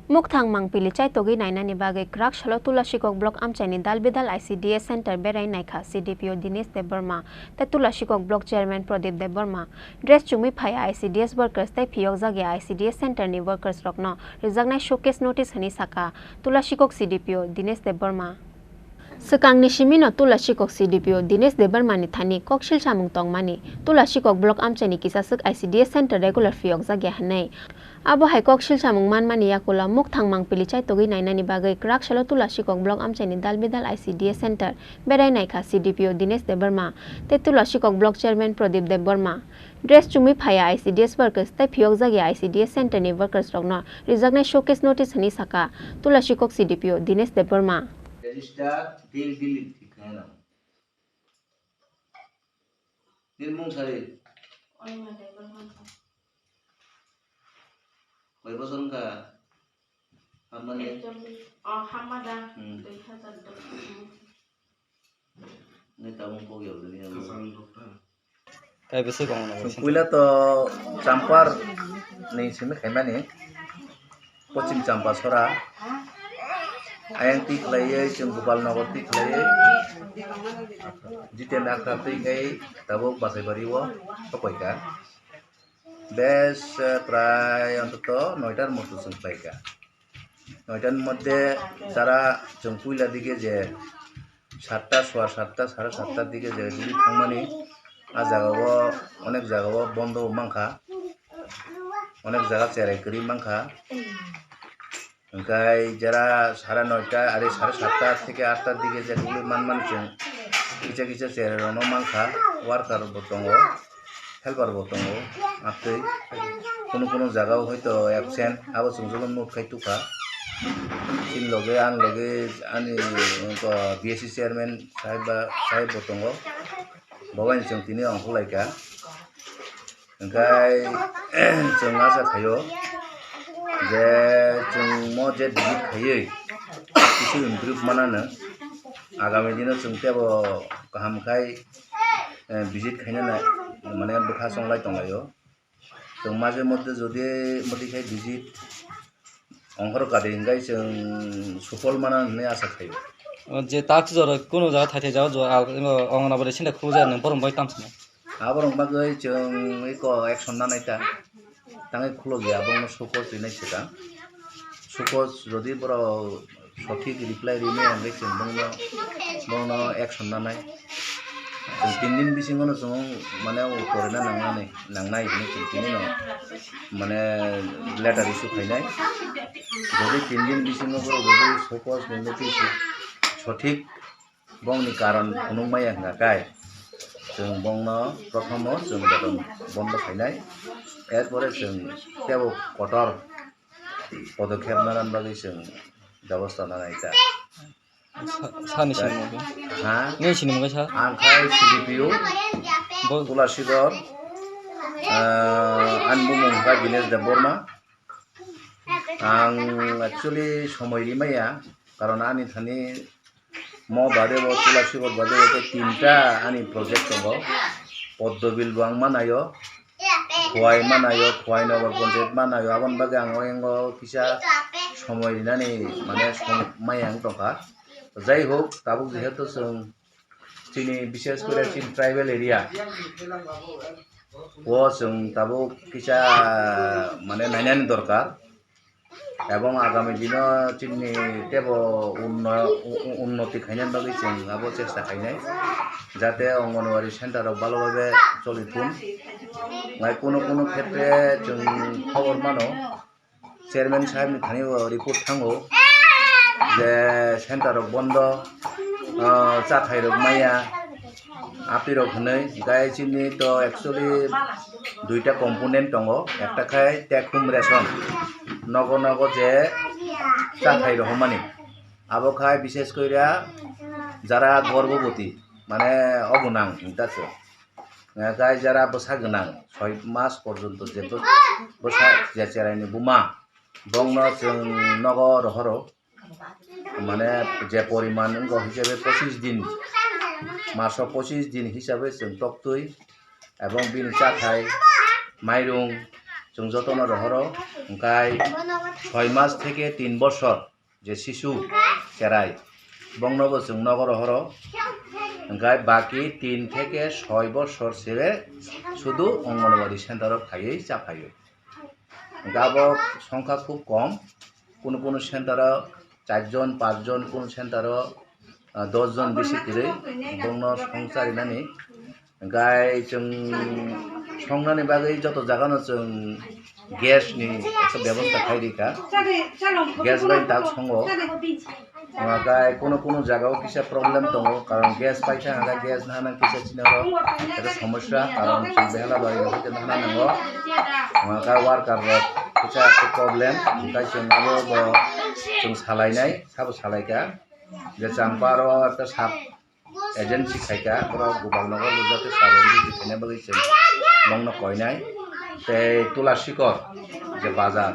Mukthang mangpili chai togi naina ni bagai krak shalo Tulashikok block amchani dalbidal ICDS center berai naikha CDPO Dinesh Deborma te Tulashikok block chairman Pradip Deborma dress chumi phaya ICDS workers te phiyok jagya ICDS center ni workers rokno rijaknai showcase notice hani saka Tulashikok CDPO Dinesh Deborma Sekang ni simino Tulashikok CDPO Dinesh Deborma ni thani kokshil samung tongmani Tulashikok block amchani kisasuk ICDS center regular phiyok jagya hanai Abo hai kokshil samung manmani yakula mukthang mangpili chai togi naina ni bagai krak shalo Tulashikok block amchani dalbidal ICDS center berai naikha CDPO Dinesh Deborma te Tulashikok block chairman Pradip Deborma dress chumi phaya ICDS workers te phiyok jagya ICDS center ni workers rokno rijaknai showcase notice hani saka Tulashikok CDPO Dinesh Deborma register delete ঠিকানা নির্মল সারি কয় বছর কা আপনার হামাদা 2010 নেতা মন কইও দুনিয়া Kaya bisa kong Pula to campar ni sini kemana ni? Pocing campar sora. Ayang tik lagi, cung Gopal Nagar tik lagi. Jiten akar tik lagi, tabuk basai bariwo, apa ikan? Bes try untuk to noitar mutu sumpai ka. Noitar mode cara cung pula dige je 7টা সোয়া 7টা 7:30 দিকে যে যদি থাকমানি আ জায়গাও অনেক জায়গাও বন্ধ মাংখা অনেক জায়গা চেরাই করি মাংখা ওই যারা 9:30 আর 7:30 থেকে 8টার দিকে যেগুলি মানমানছেন কিছু কিছু চেরানো মাংখা ওয়ার্কার বতঙ্গ হেল্পার বতঙ্গ আপনি কোনো জায়গাও হয়তো অ্যাবসেন্ট আবার সংযোজন মুখ খাই তুখা চিন লগে আনি বিএসসি চেয়ারম্যান সাহেব বতঙ্গ বাবাই जों তিনি অংশ লাইকা ओंखाय जों आसा थायो जे जों मो जे बिजिट खायो কিছু इमप्रुव मानानो आगामी दिनाव जों तेबो गाहामखाय बिजिट खायनो माने बोखा संलाय दंलायो जों माजे मध्य যদি मदिखाय बिजिट অংশর কাটে ইংগাই जों সফল মানাनो आसा थायो যে তাক জর কোনো জায়গা থাইতে যাও জ অঙ্গনাবাড়ি সিনটা খুঁজে নে বরং বাই তামছ আবরং বাগৈ जों একো একশন নানাইতা তাঙে খুলো গিয়া বং সকস দিনাই সেটা সকস যদি বড় সঠিক রিপ্লাই রিমে আনবে जों বং একশন নানাই जों 3 दिन बिसिङावनो जों माने फरायना नांनाय जों तिनि न माने लेटार इस्यु फायनाय যদি 3 दिन बिसिङाव যদি সকস মেনটি সঠিক বংনি কারণ অনুমায়া গাকায় जों बंनो प्रथमो जों बेतन बन्द खायनाय एरपरे जों तेबो कटर पदक्षेप नानान बागै जों व्यवस्था नानायता सानि सिन हा नै सिन मगा सा आंखाय CDPO Tulashikok आनबुमंगा दिनेश देबबर्मा आं एक्चुअली समयनि माया कारण आंनि थानि मो बादे वो Tulashikok बादे वो 3टा आंनि प्रजेक्ट दङ पद्मबिल बां मानायो खवाय मानायो खवाय नगर पन्चायत मानायो आबन बागे आं एंगो किसा समय दिनानि माने मायां दंखा जाय होक ताबुक जेहेतु जों जोंनि विशेष करे ट्राइबेल एरिया वो जों ताबुक किसा माने नायनायनि दरकार এবং আগামী দিনে চিনি তেব উন্নতি খাইনার বাকি जों আবো চেষ্টা খাইনাই যাতে অঙ্গনওয়াড়ি সেন্টারও ভালোভাবে চলিতুন কোনো ক্ষেত্রে जों খবর মানো চেয়ারম্যান সাহেবনি থানি রিপোর্ট থাঙ্গো যে সেন্টারও বন্ধ চাথাইরক মাইয়া আপিরক হनै গাই চিনি তো एक्चुअली 2টা কম্পোনেন্ট দङ একটা খাই টেক হোম রেশন নগর যে চাথাই রহমানি আবো খাই বিশেষ কইরা যারা গর্ভবতী মানে অগুনাং ইতাছে গাই যারা বসা গোনাং 6 মাস পর্যন্ত যে বসা চেরাইনি বুমা বংন जों নগর হর মানে যে পরিমাণ হিসাবে 25 দিন মাসও 25 দিন হিসাবে जों তক্তই এবং বিন চাথাই মাইরং जों যতन रहर ओंखाय 6 মাস থেকে 3 বছর যে শিশু চেরাই বংনব जों নগর হর গাই বাকি 3 থেকে 6 বছর ছেড়ে শুধু অঙ্গনবাড়ি সেন্টারে খাইয়ে চাপাইয়ে গাবো সংখ্যা খুব কম কোন সেন্টারে 4 জন 5 জন কোন সেন্টারে 10 জন বেশি করে বংন সংসারিনানি গাই जों সংনানি বাগै যত জাগানো जों গ্যাসনি একটা ব্যবস্থা খাইরিকা গ্যাস বাই দাগ সঙ্গ গাই কোন জায়গাও কিসা প্রবলেম দङ কারণ গ্যাস পাইছা হাগা গ্যাস নানা কিসা চিনারো এটা সমস্যা কারণ বেলা বাড়ি হইতে নানা নাঙ্গো গা ওয়ার্কার কিসা একটা প্রবলেম গাই जों আবো जों সালাইনাই সাবো সালাইকা যে চাম্পারো একটা সাব এজেন্সি খাইকা বড় গোপালনগর লুজাতে সাবেন্দি জিতেনে বাগিছে বংন কয়নাই তে তুলাশিকর যে বাজার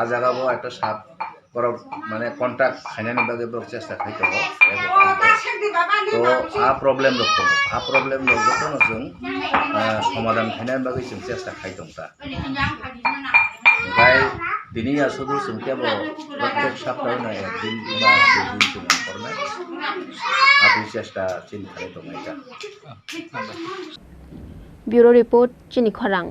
আ জায়গাবো একটা সাব বড় মানে কন্ট্রাক্ট খাইনানি বাগে বড় চেষ্টা খাইতে তো আ প্রবলেম রক্তম আ প্রবলেম রক্তম जों সমাধান খাইনানি বাগে जों চেষ্টা খাইতং তা গাই দিনই শুধু जों কেবল প্রত্যেক সপ্তাহে না একদিন বা দুদিন जों করনা আপনি চেষ্টা চিন্তা খাইতং এটা ব্যুরো রিপোর্ট চিনি খরাং।